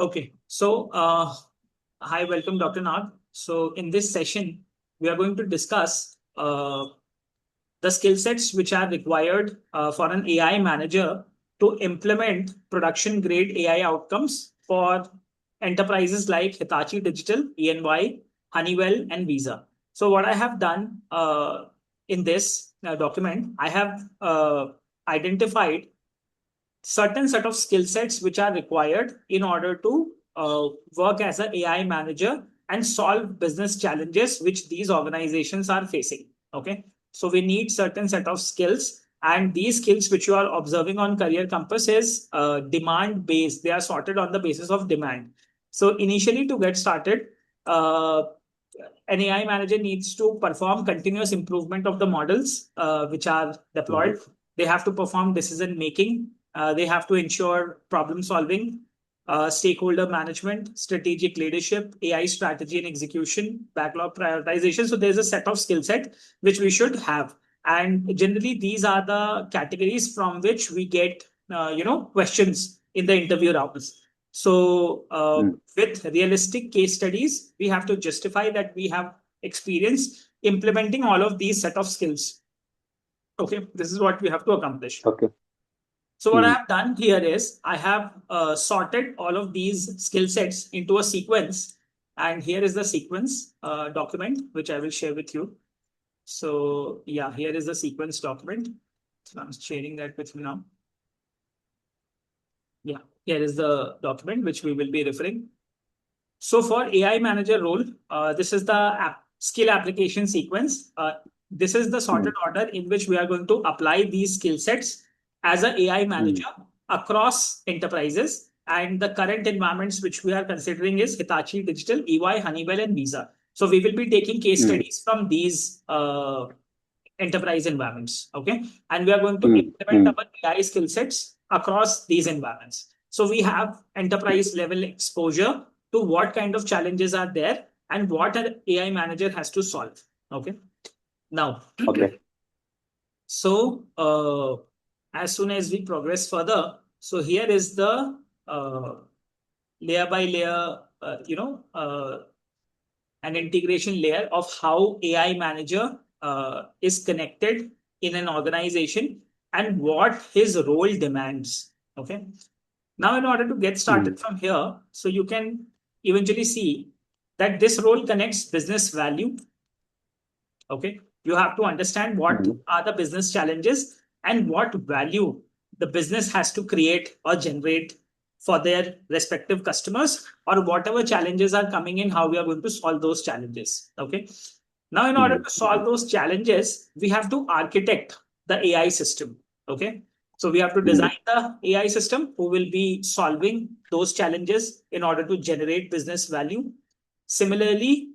Okay, so hi, welcome, Dr. Nag. So in this session, we are going to discuss the skill sets which are required for an AI manager to implement production grade AI outcomes for enterprises like Hitachi Digital, ENY, Honeywell, and Visa. So what I have done in this document, I have identified certain set of skill sets which are required in order to work as an AI manager and solve business challenges which these organizations are facing. Okay, so we need certain set of skills, and these skills which you are observing on Career Compass is demand based. They are sorted on the basis of demand. So initially, to get started, uh, an AI manager needs to perform continuous improvement of the models which are deployed. They have to perform decision making. They have to ensure problem solving, stakeholder management, strategic leadership, AI strategy and execution, backlog prioritization. So there's a set of skill set which we should have. And generally, these are the categories from which we get, questions in the interview rounds. So, with realistic case studies, we have to justify that we have experience implementing all of these set of skills. Okay, this is what we have to accomplish. Okay. So, what I have done here is I have sorted all of these skill sets into a sequence, and here is the sequence document which I will share with you. So, yeah, here is the sequence document. So, I'm sharing that with you now. Yeah, here is the document which we will be referring. So for AI manager role, this is the skill application sequence. This is the sorted order in which we are going to apply these skill sets as an AI manager across enterprises. And the current environments which we are considering is Hitachi Digital, EY, Honeywell, and Visa. So we will be taking case studies from these enterprise environments. Okay. And we are going to implement our AI skill sets across these environments. So we have enterprise level exposure to what kind of challenges are there and what an AI manager has to solve. Okay. Now, Okay. so as soon as we progress further, so here is the layer by layer, an integration layer of how AI manager is connected in an organization and what his role demands. Okay. Now, in order to get started from here, so you can eventually see that this role connects business value. Okay. You have to understand what are the business challenges and what value the business has to create or generate for their respective customers, or whatever challenges are coming in, how we are going to solve those challenges. Okay. Now, in order to solve those challenges, we have to architect the AI system. Okay. So we have to design the AI system who will be solving those challenges in order to generate business value. Similarly,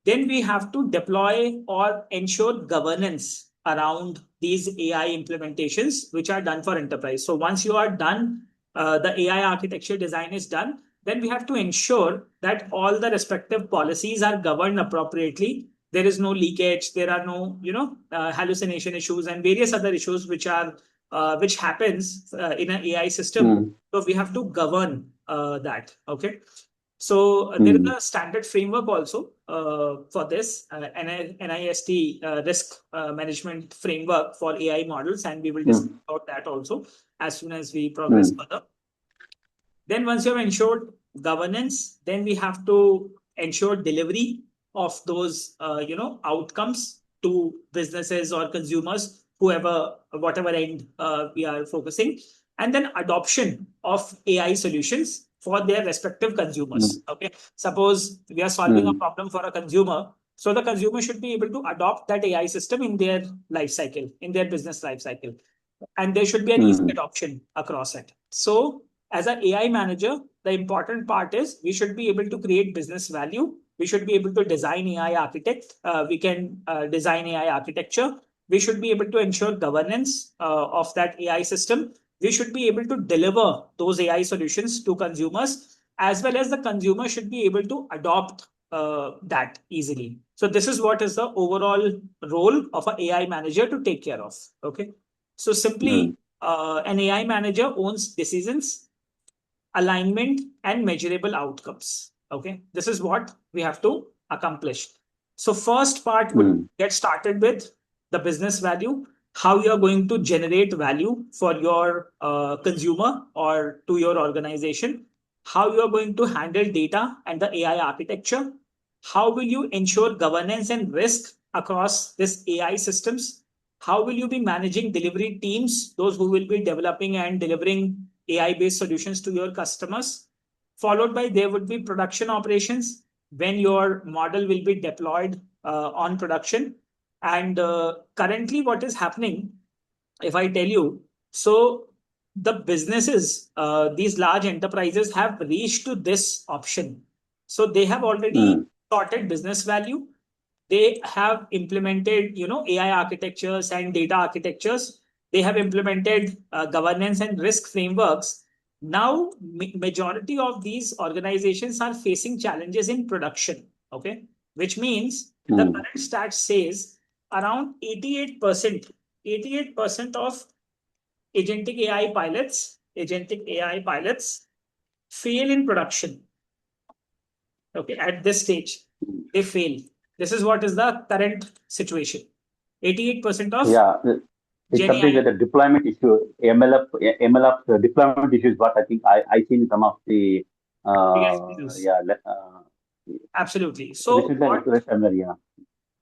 then we have to deploy or ensure governance around these AI implementations, which are done for enterprise. So once you are done, the AI architecture design is done, then we have to ensure that all the respective policies are governed appropriately. There is no leakage. There are no, hallucination issues and various other issues which happens in an AI system. So we have to govern that. Okay. So there is a standard framework also for this NIST risk management framework for AI models, and we will discuss about that also as soon as we progress further. Then once you have ensured governance, then we have to ensure delivery of those outcomes to businesses or consumers, whoever, whatever end we are focusing, and then adoption of AI solutions for their respective consumers. Okay, suppose we are solving a problem for a consumer, so the consumer should be able to adopt that AI system in their life cycle, in their business life cycle, and there should be an easy adoption across it. So as an AI manager, the important part is we should be able to create business value. We should be able to design AI architect. We can design AI architecture. We should be able to ensure governance of that AI system. We should be able to deliver those AI solutions to consumers, as well as the consumer should be able to adopt that easily. So this is what is the overall role of an AI manager to take care of. Okay. So simply, an AI manager owns decisions, alignment, and measurable outcomes. Okay, this is what we have to accomplish. So first part would get started with the business value, how you are going to generate value for your consumer or to your organization, how you are going to handle data and the AI architecture, how will you ensure governance and risk across this AI systems, how will you be managing delivery teams, those who will be developing and delivering AI based solutions to your customers. Followed by there would be production operations when your model will be deployed on production. And currently, what is happening, if I tell you, so the businesses, these large enterprises have reached to this option. So they have already sorted business value. They have implemented, AI architectures and data architectures. They have implemented governance and risk frameworks. Now, majority of these organizations are facing challenges in production. Okay, which means the current stat says around 88% of agentic AI pilots fail in production. Okay, at this stage, they fail. This is what is the current situation. 88% of it's Gen something AI. that the deployment issue, MLF deployment issue is what I think I seen in some of the Absolutely. So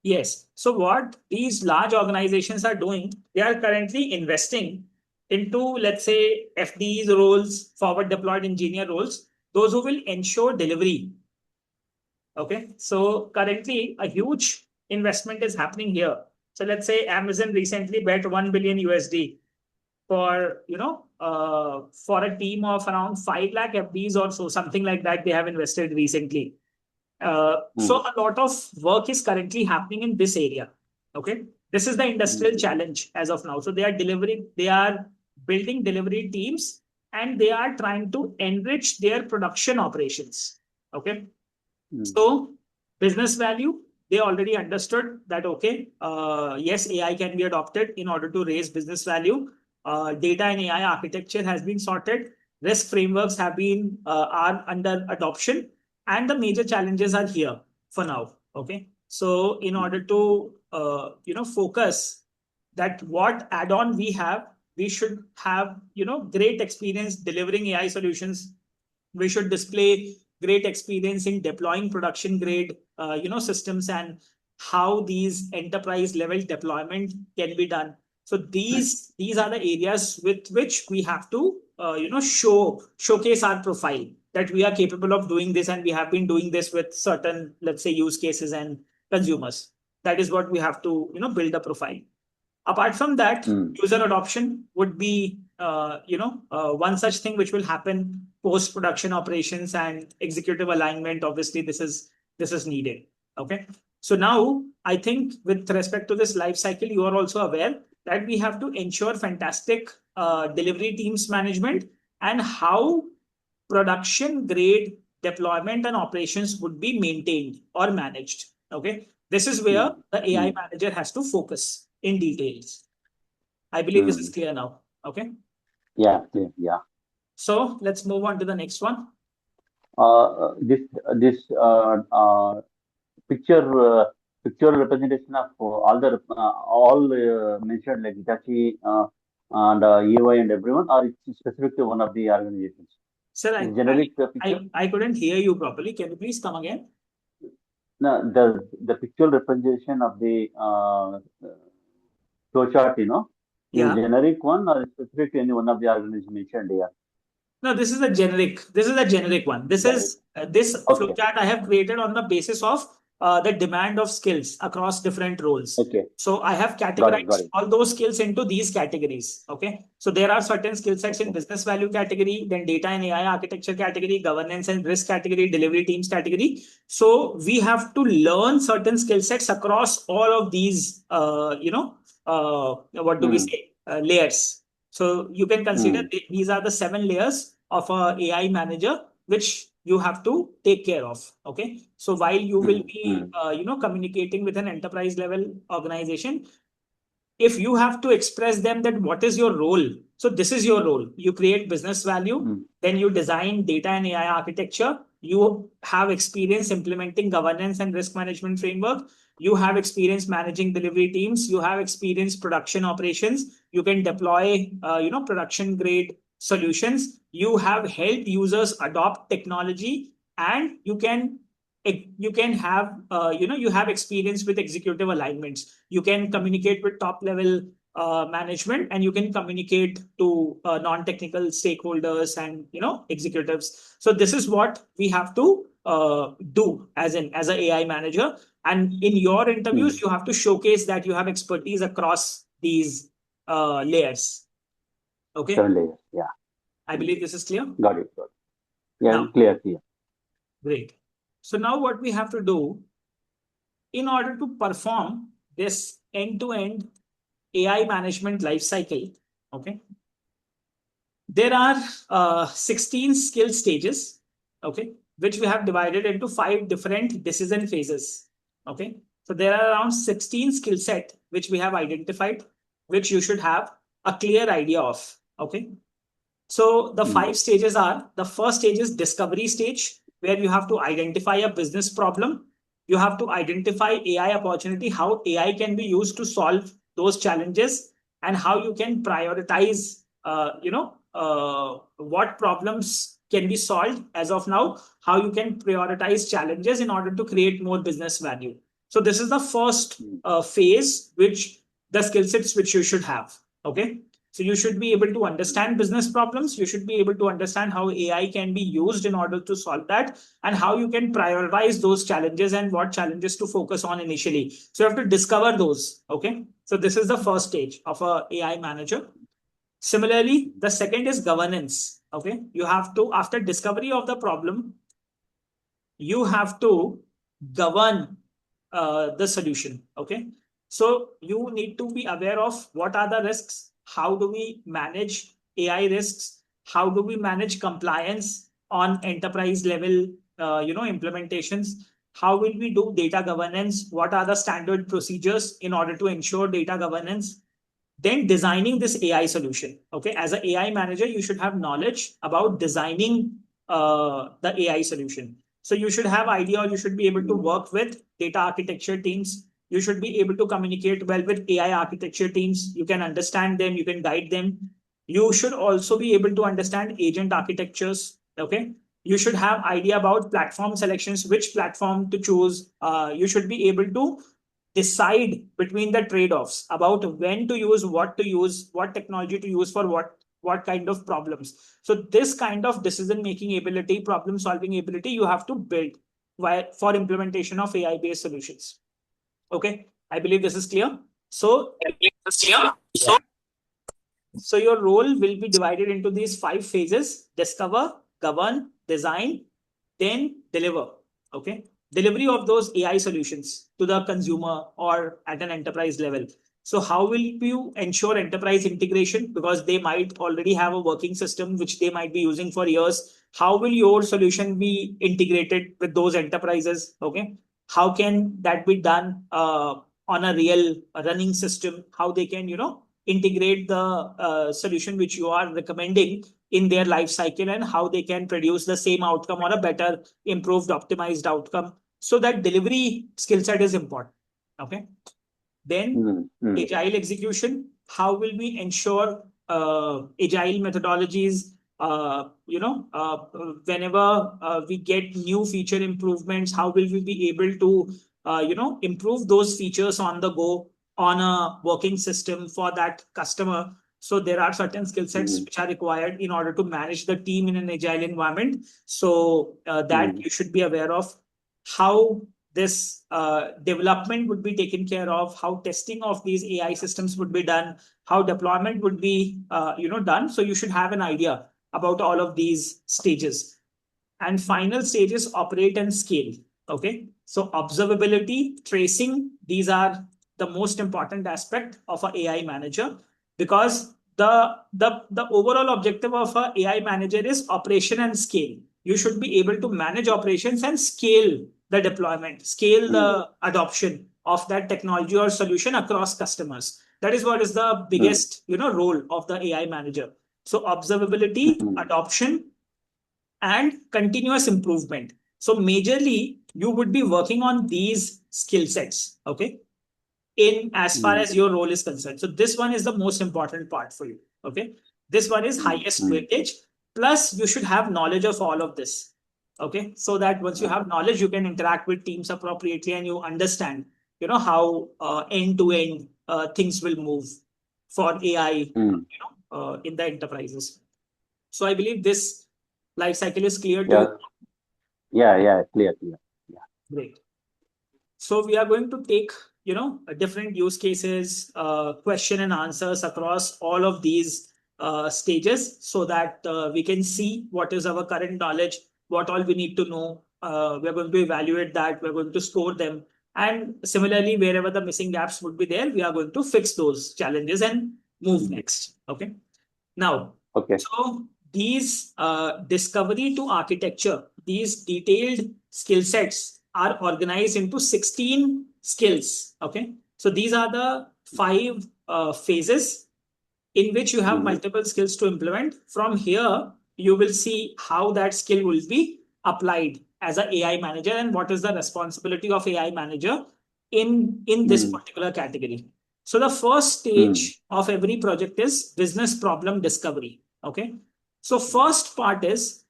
yes. So what these large organizations are doing, they are currently investing into, let's say, FDEs roles, forward deployed engineer roles, those who will ensure delivery. Okay. So currently a huge investment is happening here. So let's say Amazon recently bet 1 billion USD for, for a team of around 5 lakh FDs or so, something like that they have invested recently. So a lot of work is currently happening in this area. Okay. This is the industrial challenge as of now. So they are building delivery teams and they are trying to enrich their production operations. Okay. So business value, they already understood that, okay, yes, AI can be adopted in order to raise business value. Data and AI architecture has been sorted. Risk frameworks are under adoption, and the major challenges are here for now. Okay, so in order to focus that what add-on we should have great experience delivering AI solutions. We should display great experience in deploying production grade systems and how these enterprise level deployment can be done. So these are the areas with which we have to showcase our profile that we are capable of doing this, and we have been doing this with certain, let's say, use cases and consumers. That is what we have to build a profile. Apart from that, user adoption would be one such thing which will happen post production operations and executive alignment. Obviously, this is needed. Okay. So now I think with respect to this life cycle, you are also aware that we have to ensure fantastic delivery teams management and how production grade deployment and operations would be maintained or managed. Okay. This is where the AI manager has to focus in details. I believe this is clear now. Okay. Yeah. So let's move on to the next one. This picture representation of all mentioned, like Hitachi and EY and everyone, or it's specific to one of the organizations? Sir, I couldn't hear you properly. Can you please come again? No, the picture representation of the flow chart, is generic one or specific to any one of the organizations mentioned here? No, this is a generic. This is a generic one. This is this flowchart I have created on the basis of the demand of skills across different roles. Okay. So I have categorized all those skills into these categories. Okay. So there are certain skill sets in business value category, then data and AI architecture category, governance and risk category, delivery teams category. So we have to learn certain skill sets across all of these, what do we say, layers. So you can consider these are the 7 layers of a AI manager, which you have to take care of. Okay. So while you will be, communicating with an enterprise level organization, if you have to express them that what is your role So this is your role. You create business value, mm, then you design data and AI architecture. You have experience implementing governance and risk management framework. You have experience managing delivery teams. You have experience production operations. You can deploy, production grade solutions. You have helped users adopt technology, and you can have you have experience with executive alignments. You can communicate with top level management, and you can communicate to non-technical stakeholders and executives. So this is what we have to do as an AI manager. And in your interviews, mm. you have to showcase that you have expertise across these layers. Okay, 7 layers. Yeah. I Mm. believe this is clear. Got it. Got it. Yeah, Now, clear, clear. great. So now what we have to do in order to perform this end-to-end AI management lifecycle, okay, there are 16 skill stages, okay, which we have divided into 5 different decision phases. Okay. So there are around 16 skill set which we have identified, which you should have a clear idea of. Okay. So the Mm, 5 stages are: the first stage is discovery stage, where you have to identify a business problem. You have to identify AI opportunity, how AI can be used to solve those challenges, and how you can prioritize, what problems can be solved as of now, how you can prioritize challenges in order to create more business value. So this is the first mm, phase, which the skill sets which you should have. Okay. So you should be able to understand business problems. You should be able to understand how AI can be used in order to solve that, and how you can prioritize those challenges and what challenges to focus on initially. So you have to discover those. Okay. So this is the first stage of a AI manager. Similarly, the second is governance. Okay. You have to, after discovery of the problem, you have to govern the solution. Okay. So you need to be aware of what are the risks, how do we manage AI risks, how do we manage compliance on enterprise level, implementations, how will we do data governance, what are the standard procedures in order to ensure data governance, then designing this AI solution. Okay, as an AI manager, you should have knowledge about designing the AI solution. So you should have idea, or you should be able to mm, work with data architecture teams. You should be able to communicate well with AI architecture teams. You can understand them, you can guide them. You should also be able to understand agent architectures. Okay, you should have idea about platform selections, which platform to choose. You should be able to decide between the trade-offs about when to use, what technology to use for what kind of problems. So this kind of decision making ability, problem solving ability, you have to build for implementation of AI based solutions. Okay, I believe this is clear. So yeah. so your role will be divided into these 5 phases: discover, govern, design, then deliver. Okay. Delivery of those AI solutions to the consumer or at an enterprise level. So how will you ensure enterprise integration? Because they might already have a working system which they might be using for years. How will your solution be integrated with those enterprises? Okay. How can that be done on a real running system? How they can, integrate the solution which you are recommending in their life cycle, and how they can produce the same outcome or a better, improved, optimized outcome. So that delivery skill set is important. Okay. Then Mm, mm, agile execution. How will we ensure agile methodologies? Whenever we get new feature improvements, how will we be able to, improve those features on the go on a working system for that customer? So there are certain skill sets mm, which are required in order to manage the team in an agile environment. So that mm, you should be aware of how this development would be taken care of, how testing of these AI systems would be done, how deployment would be done. So you should have an idea about all of these stages. And final stage is operate and scale. Okay. So observability, tracing, these are the most important aspect of an AI manager, because the overall objective of an AI manager is operation and scale. You should be able to manage operations and scale the deployment, scale mm, the adoption of that technology or solution across customers. That is what is the biggest, role of the AI manager. So observability, adoption, and continuous improvement. So majorly, you would be working on these skill sets, okay, in as far as your role is concerned. So this one is the most important part for you, okay. This one is highest weightage. Plus, you should have knowledge of all of this, okay, so that once you have knowledge, you can interact with teams appropriately and you understand, how end to end things will move for AI, in the enterprises. So I believe this life cycle is clear to you. Yeah, yeah, clear, clear. Yeah. Great. So we are going to take, different use cases, question and answers across all of these stages so that we can see what is our current knowledge, what all we need to know. We're going to evaluate that. We're going to score them. And similarly, wherever the missing gaps would be there, we are going to fix those challenges and move next. Okay. Now, Okay. so these discovery to architecture, these detailed skill sets are organized into 16 skills. Okay. So these are the 5 phases in which you have multiple skills to implement. From here, you will see how that skill will be applied as an AI manager and what is the responsibility of AI manager in this particular category. So the first stage of every project is business problem discovery. Okay. So first part is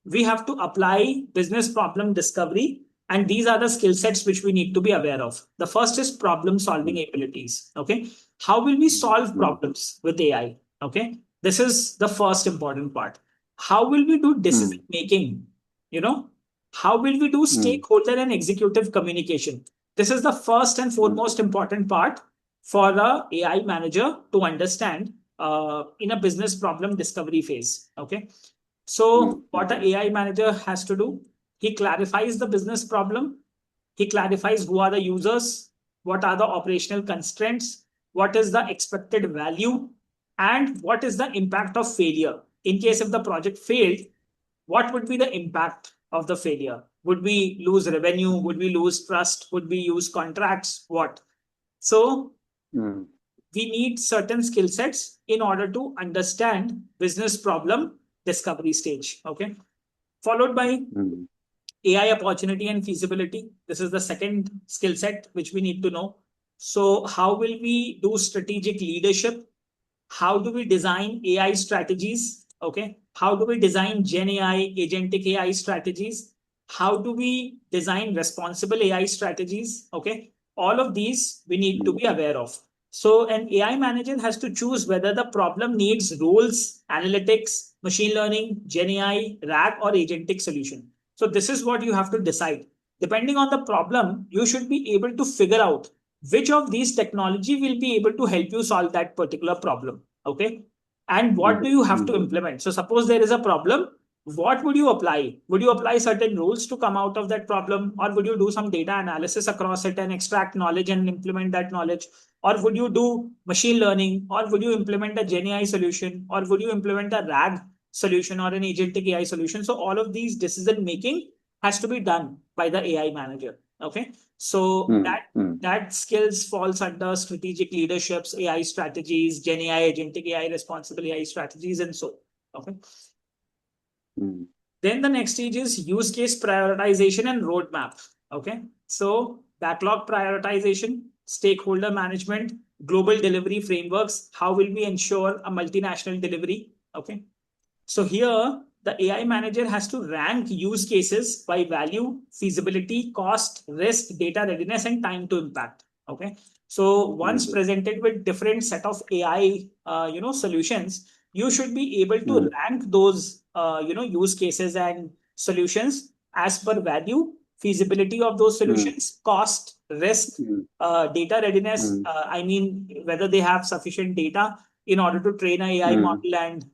we have to apply business problem discovery, and these are the skill sets which we need to be aware of. The first is problem solving abilities. Okay. How will we solve problems with AI? Okay. This is the first important part. How will we do decision making? You know, how will we do stakeholder and executive communication? This is the first and foremost important part for the AI manager to understand in a business problem discovery phase. Okay. So, what an AI manager has to do, he clarifies the business problem, he clarifies who are the users, what are the operational constraints, what is the expected value, and what is the impact of failure. In case if the project failed, what would be the impact of the failure? Would we lose revenue? Would we lose trust? Would we use contracts? What? So, we need certain skill sets in order to understand business problem discovery stage. Okay. Followed by AI opportunity and feasibility. This is the second skill set which we need to know. So, how will we do strategic leadership? How do we design AI strategies? Okay. How do we design Gen AI, agentic AI strategies? How do we design responsible AI strategies? Okay. All of these we need to be aware of. So an AI manager has to choose whether the problem needs rules, analytics, machine learning, Gen AI, RAG, or agentic solution. So this is what you have to decide. Depending on the problem, you should be able to figure out which of these technology will be able to help you solve that particular problem. Okay. And what do you have to implement? So suppose there is a problem, what would you apply? Would you apply certain rules to come out of that problem, or would you do some data analysis across it and extract knowledge and implement that knowledge? Or would you do machine learning, or would you implement a Gen AI solution, or would you implement a RAG solution or an agentic AI solution? So all of these decision making has to be done by the AI manager. Okay. So that skills falls under strategic leaderships, AI strategies, Gen AI, agentic AI, responsible AI strategies, and so. Okay. Then the next stage is use case prioritization and roadmap. Okay. So backlog prioritization, stakeholder management, global delivery frameworks. How will we ensure a multinational delivery? Okay. So here the AI manager has to rank use cases by value, feasibility, cost, risk, data readiness, and time to impact. Okay. So once presented with different set of AI, solutions, you should be able to rank those, use cases and solutions as per value, feasibility of those solutions, cost, risk, data readiness. I mean, whether they have sufficient data in order to train an AI model and,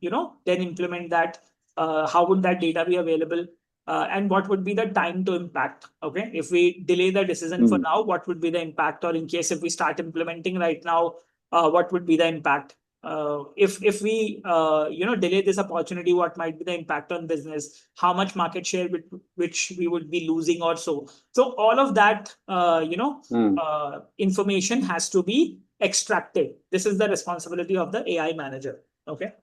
then implement that. How would that data be available? And what would be the time to impact? Okay. If we delay the decision for now, what would be the impact? Or in case if we start implementing right now, what would be the impact? If we delay this opportunity, what might be the impact on business? How much market share which we would be losing or so? So all of that information has to be extracted. This is the responsibility of the AI manager. Okay.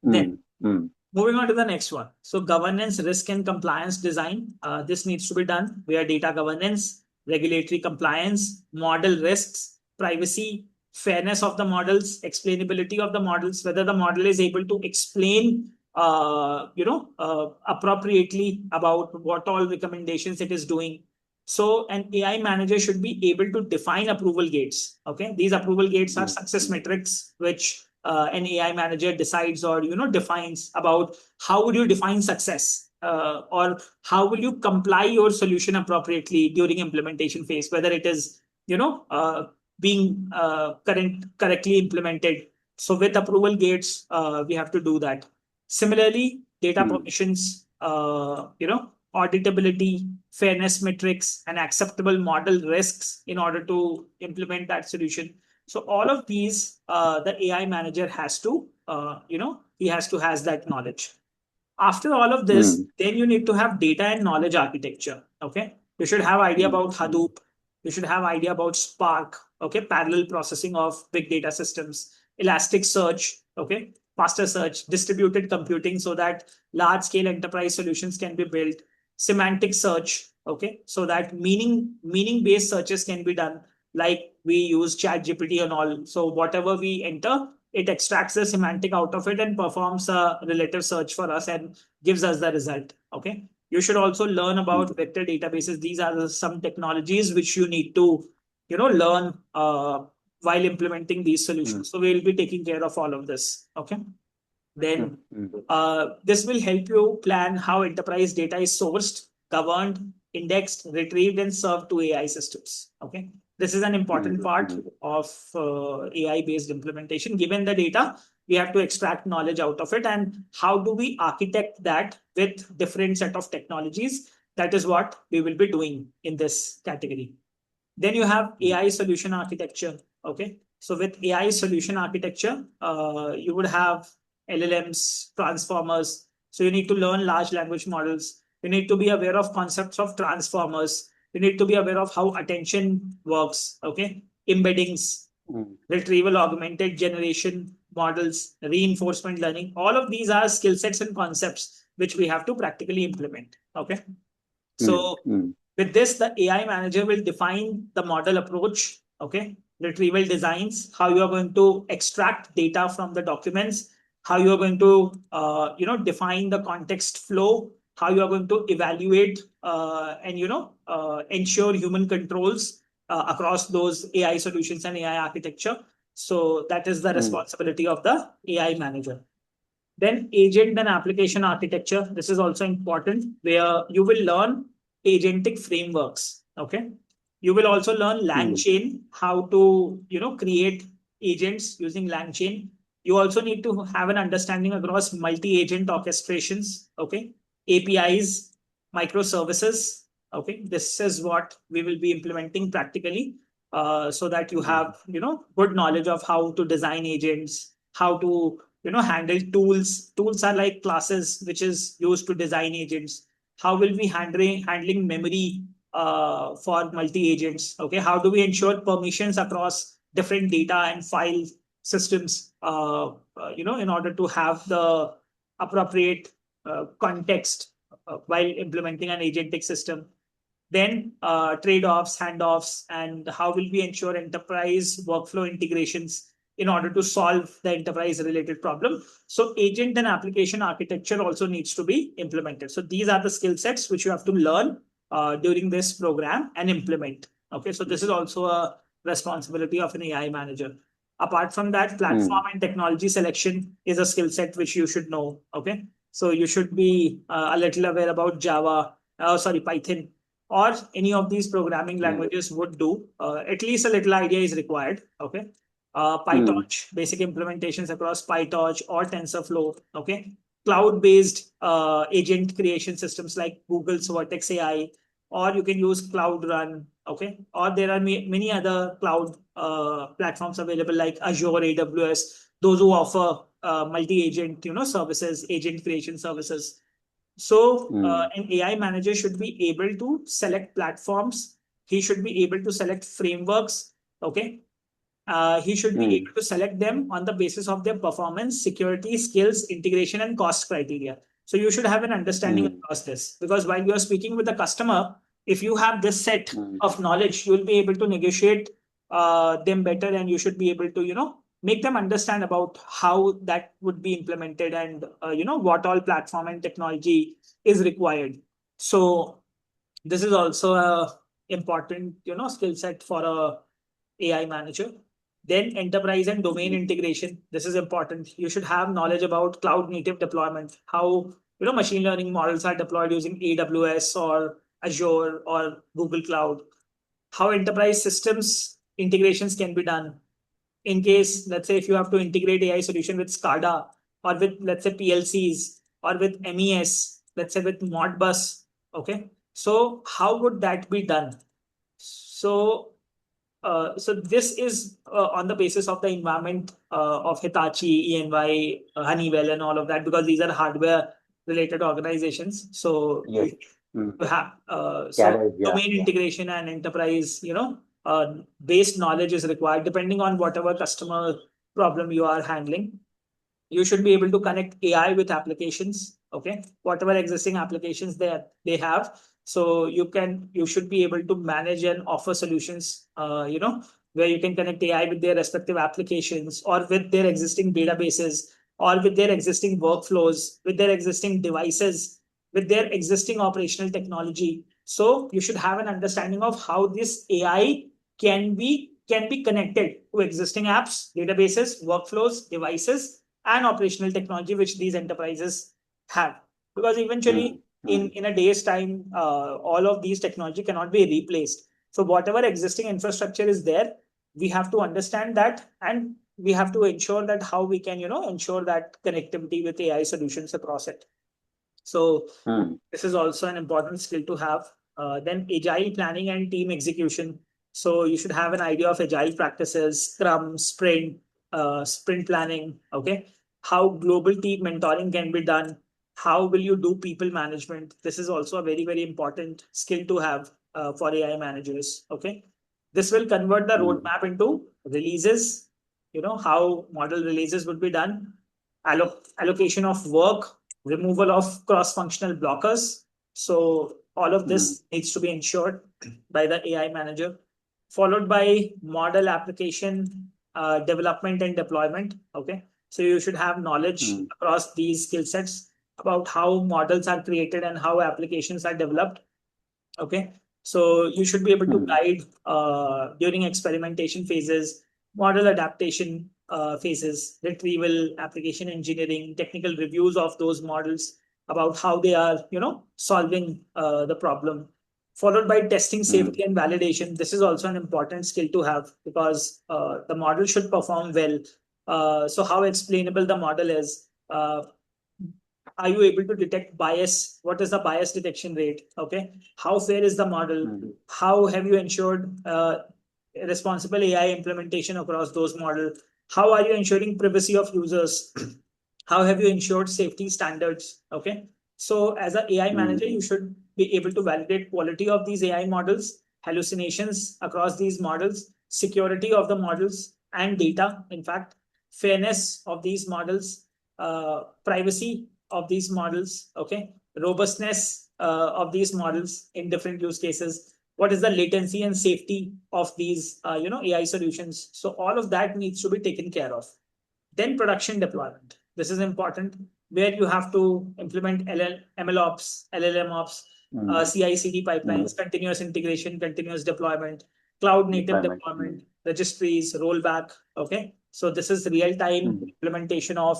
Then mm, mm, moving on to the next one. So governance, risk and compliance design. This needs to be done where data governance, regulatory compliance, model risks, privacy, fairness of the models, explainability of the models, whether the model is able to explain, appropriately about what all recommendations it is doing. So an AI manager should be able to define approval gates. Okay, these approval gates are mm, success mm, metrics which an AI manager decides or defines about how would you define success, or how will you comply your solution appropriately during implementation phase, whether it is being correctly implemented. So with approval gates, we have to do that. Similarly, data mm, permissions, auditability, fairness metrics, and acceptable model risks in order to implement that solution. So all of these, the AI manager has to, he has to has that knowledge. After all of this, mm, then you need to have data and knowledge architecture. Okay, you should have idea mm, about mm, Hadoop. You should have idea about Spark. Okay, parallel processing of big data systems, Elastic Search. Okay, faster search, distributed computing, so that large scale enterprise solutions can be built. Semantic search. Okay, so that meaning based searches can be done. Like we use Chat GPT and all. So whatever we enter, it extracts the semantic out of it and performs a relative search for us and gives us the result. Okay. You should also learn about mm, vector databases. These are some technologies which you need to, learn while implementing these mm, solutions. So we'll be taking care of all of this. Okay. mm, Then mm, this will help you plan how enterprise data is sourced, governed, indexed, retrieved, and served to AI systems. Okay. This is an important mm, part mm, of AI based implementation. Given the data, we have to extract knowledge out of it. And how do we architect that with different set of technologies? That is what we will be doing in this category. Then you have mm, AI solution architecture. Okay. So with AI solution architecture, you would have LLMs, transformers. So you need to learn large language models. You need to be aware of concepts of transformers. You need to be aware of how attention works. Okay. Embeddings, mm, retrieval augmented generation models, reinforcement learning. All of these are skill sets and concepts which we have to practically implement. Okay. mm, So mm, with this, the AI manager will define the model approach, okay, retrieval designs, how you are going to extract data from the documents, how you are going to, define the context flow, how you are going to evaluate and, ensure human controls across those AI solutions and AI architecture. So that is the mm, responsibility of the AI manager. Then agent and application architecture. This is also important where you will learn agentic frameworks. Okay. You will also learn mm, LangChain, how to, create agents using LangChain. You also need to have an understanding across multi-agent orchestrations. Okay. APIs, microservices. Okay. This is what we will be implementing practically. So that you mm, have, good knowledge of how to design agents, how to handle tools are like classes which is used to design agents. How will we handling memory for multi agents? Okay, how do we ensure permissions across different data and file systems, in order to have the appropriate context while implementing an agentic system. Then trade-offs, handoffs, and how will we ensure enterprise workflow integrations in order to solve the enterprise-related problem. So agent and application architecture also needs to be implemented. So these are the skill sets which you have to learn during this program and implement. Okay, so this is also a responsibility of an AI manager. Apart from that, platform mm, and technology selection is a skill set which you should know. Okay, so you should be a little aware about Java, sorry, Python, or any of these programming mm, languages would do. At least a little idea is required. Okay. mm, PyTorch, basic implementations across PyTorch or TensorFlow. Okay. Cloud-based agent creation systems like Google's Vertex AI, or you can use Cloud Run. Okay. Or there are many other cloud platforms available like Azure, AWS, those who offer multi-agent, services, agent creation services. So mm, an AI manager should be able to select platforms. He should be able to select frameworks. Okay. he should be able to select them on the basis of their performance, security, skills, integration, and cost criteria. So you should have an understanding across this, because while you are speaking with the customer, if you have this set of knowledge, you will be able to negotiate them better, and you should be able to, make them understand about how that would be implemented, and what all platform and technology is required. So this is also a important skill set for a AI manager. Then enterprise and domain integration. This is important. You should have knowledge about cloud native deployment, how machine learning models are deployed using AWS or Azure or Google Cloud, how enterprise systems integrations can be done. In case, let's say, if you have to integrate AI solution with SCADA, or with, let's say, PLCs, or with MES, let's say with Modbus. Okay. So how would that be done? So this is on the basis of the environment of Hitachi, ENY, Honeywell, and all of that, because these are hardware related organizations. So Yes. you have so Carriage, yeah. domain integration and enterprise, based knowledge is required depending on whatever customer problem you are handling. You should be able to connect AI with applications, okay, whatever existing applications they have. So you should be able to manage and offer solutions, where you can connect AI with their respective applications, or with their existing databases, or with their existing workflows, with their existing devices, with their existing operational technology. So you should have an understanding of how this AI can be connected to existing apps, databases, workflows, devices, and operational technology which these enterprises have. Because eventually, in a day's time, all of these technology cannot be replaced. So whatever existing infrastructure is there, we have to understand that, and we have to ensure that how we can, ensure that connectivity with AI solutions across it. So this is also an important skill to have. Then agile planning and team execution. So you should have an idea of agile practices, Scrum, sprint planning. Okay, how global team mentoring can be done. How will you do people management? This is also a very, very important skill to have for AI managers. Okay, this will convert the roadmap into releases. How model releases would be done, allocation of work, removal of cross-functional blockers. So all of this needs to be ensured by the AI manager, followed by model application development and deployment. Okay, so you should have knowledge across these skill sets about how models are created and how applications are developed. Okay, so you should be able to guide during experimentation phases, model adaptation phases, retrieval, application engineering, technical reviews of those models about how they are, solving the problem, followed by testing, safety, and validation. This is also an important skill to have, because the model should perform well. So how explainable the model is. Are you able to detect bias? What is the bias detection rate? Okay, how fair is the model? How have you ensured responsible AI implementation across those models? How are you ensuring privacy of users? How have you ensured safety standards? Okay, so as an AI manager, you should be able to validate quality of these AI models, hallucinations across these models, security of the models and data, in fact, fairness of these models, privacy of these models, okay, robustness of these models in different use cases, what is the latency and safety of these AI solutions. So all of that needs to be taken care of. Then production deployment. This is important, where you have to implement MLOps, LLMOps, CI/CD pipelines, continuous integration, continuous deployment, cloud native deployment, registries, rollback. Okay, so this is real time implementation of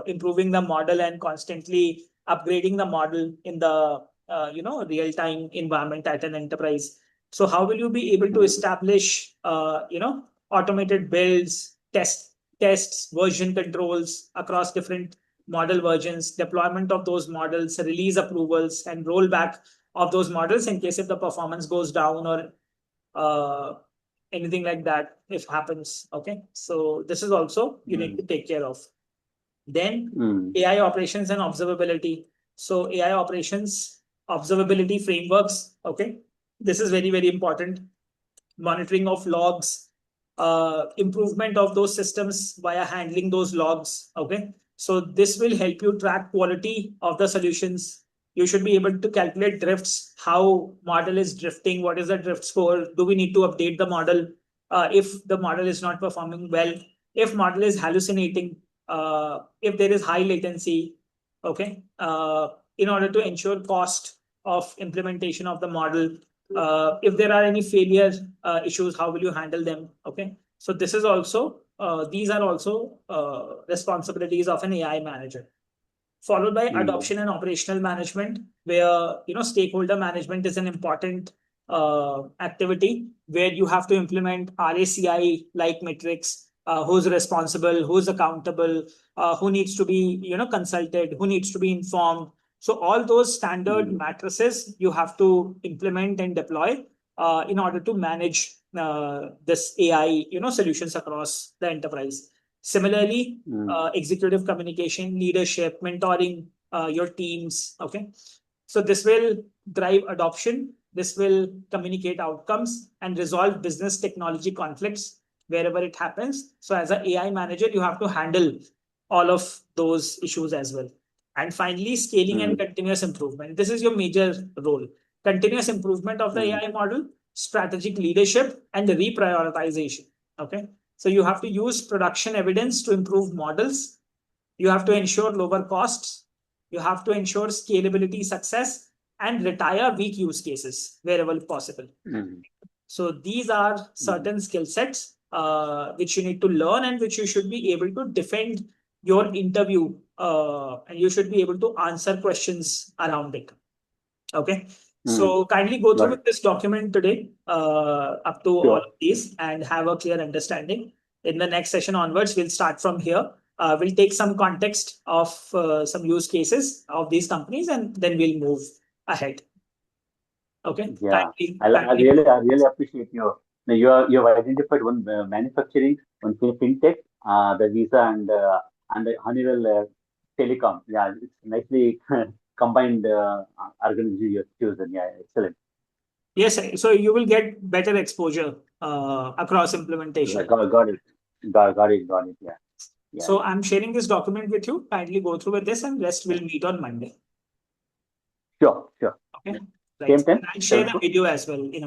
improving the model and constantly upgrading the model in the real time environment at an enterprise. So how will you be able to establish automated builds, tests, version controls across different model versions, deployment of those models, release approvals, and rollback of those models in case if the performance goes down, or uh, anything like that if happens. Okay, so this is also you need to take care of. Then AI operations and observability. So AI operations observability frameworks. Okay, this is very, very important. Monitoring of logs, improvement of those systems via handling those logs. Okay. So this will help you track quality of the solutions. You should be able to calculate drifts, how model is drifting, what is the drift score, do we need to update the model if the model is not performing well, if model is hallucinating, if there is high latency, okay, in order to ensure cost of implementation of the model. If there are any failure issues, how will you handle them? Okay, so this is also these are also responsibilities of an AI manager. Followed by Mm. adoption and operational management, where stakeholder management is an important activity where you have to implement RACI like metrics. Who's responsible, who's accountable, who needs to be consulted, who needs to be informed. So all those standard Mm. matrices you have to implement and deploy in order to manage this AI solutions across the enterprise. Similarly, Mm. executive communication, leadership, mentoring your teams. Okay. So this will drive adoption. This will communicate outcomes and resolve business technology conflicts wherever it happens. So as an AI manager, you have to handle all of those issues as well. And finally, scaling and Mm. continuous improvement. This is your major role. Continuous improvement of the Mm. AI model, strategic leadership, and the reprioritization. Okay. So you have to use production evidence to improve models. You have to ensure lower costs. You have to ensure scalability success and retire weak use cases wherever possible. Mm. So these are Mm. certain skill sets which you need to learn and which you should be able to defend your interview and you should be able to answer questions around it. Okay. Mm. So kindly go through Got it. with this document today up to all Sure. of these and have a clear understanding. In the next session onwards, we'll start from here. We'll take some context of some use cases of these companies and then we'll move ahead. Okay. Yeah, Kindly, I kindly. really appreciate your. Now you have identified one manufacturing, one fintech, the Visa and the Honeywell Telecom. Yeah, it's nicely combined organization you have chosen. Yeah, excellent. Yes, so you will get better exposure across implementation. Got it. Got it. Yeah, yeah, So yeah. I'm sharing this document with you. Kindly go through with this and rest Yeah. will meet on Monday. Sure, sure. Okay. Yeah. Right. Same time, And I'll share 7 the o'clock. video as well in